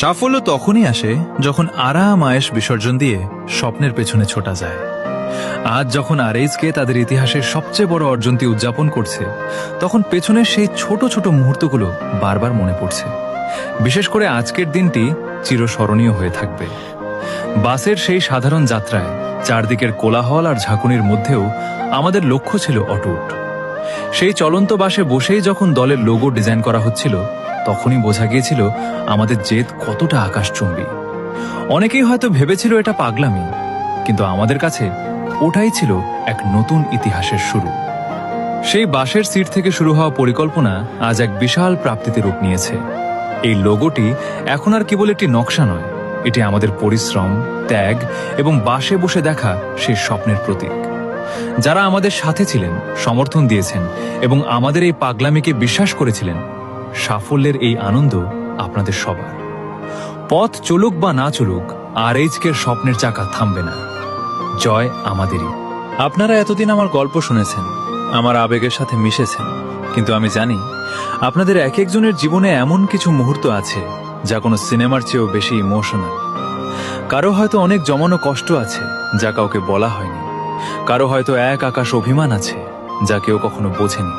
সাফল্য তখনই আসে যখন আরাম আয়েশ বিসর্জন দিয়ে স্বপ্নের পেছনে ছোটা যায়। আজ যখন আরএইচকে তাদের ইতিহাসের সবচেয়ে বড় অর্জনটি উদযাপন করছে, তখন পেছনের সেই ছোট ছোট মুহূর্তগুলো বারবার মনে পড়ছে। বিশেষ করে আজকের দিনটি চিরস্মরণীয় হয়ে থাকবে। বাসের সেই সাধারণ যাত্রায় চারদিকের কোলাহল আর ঝাঁকুনির মধ্যেও আমাদের লক্ষ্য ছিল অটুট। সেই চলন্ত বাসে বসেই যখন দলের লোগো ডিজাইন করা হচ্ছিল, তখনই বোঝা গিয়েছিল আমাদের জেদ কতটা আকাশচুম্বী। অনেকেই হয়তো ভেবেছিল এটা পাগলামি, কিন্তু আমাদের কাছে ওটাই ছিল এক নতুন ইতিহাসের শুরু। সেই বাসের সিট থেকে শুরু হওয়া পরিকল্পনা আজ এক বিশাল প্রাপ্তিতে রূপ নিয়েছে। এই লোগোটি এখন আর কেবল একটি নকশা নয়, এটি আমাদের পরিশ্রম, ত্যাগ এবং বাসে বসে দেখা সেই স্বপ্নের প্রতীক। যারা আমাদের সাথে ছিলেন, সমর্থন দিয়েছেন এবং আমাদের এই পাগলামিকে বিশ্বাস করেছিলেন, সাফল্যের এই আনন্দ আপনাদের সবার। পথ চলুক বা না চলুক, আরএইচকের স্বপ্নের চাকা থামবে না। জয় আমাদেরই। আপনারা এতদিন আমার গল্প শুনেছেন, আমার আবেগের সাথে মিশেছেন, কিন্তু আমি জানি আপনাদের এক একজনের জীবনে এমন কিছু মুহূর্ত আছে যা কোনো সিনেমার চেয়েও বেশি ইমোশনাল। কারো হয়তো অনেক জমানো কষ্ট আছে যা কাউকে বলা হয়নি, কারো হয়তো এক আকাশ অভিমান আছে যা কেউ কখনো বোঝেনি।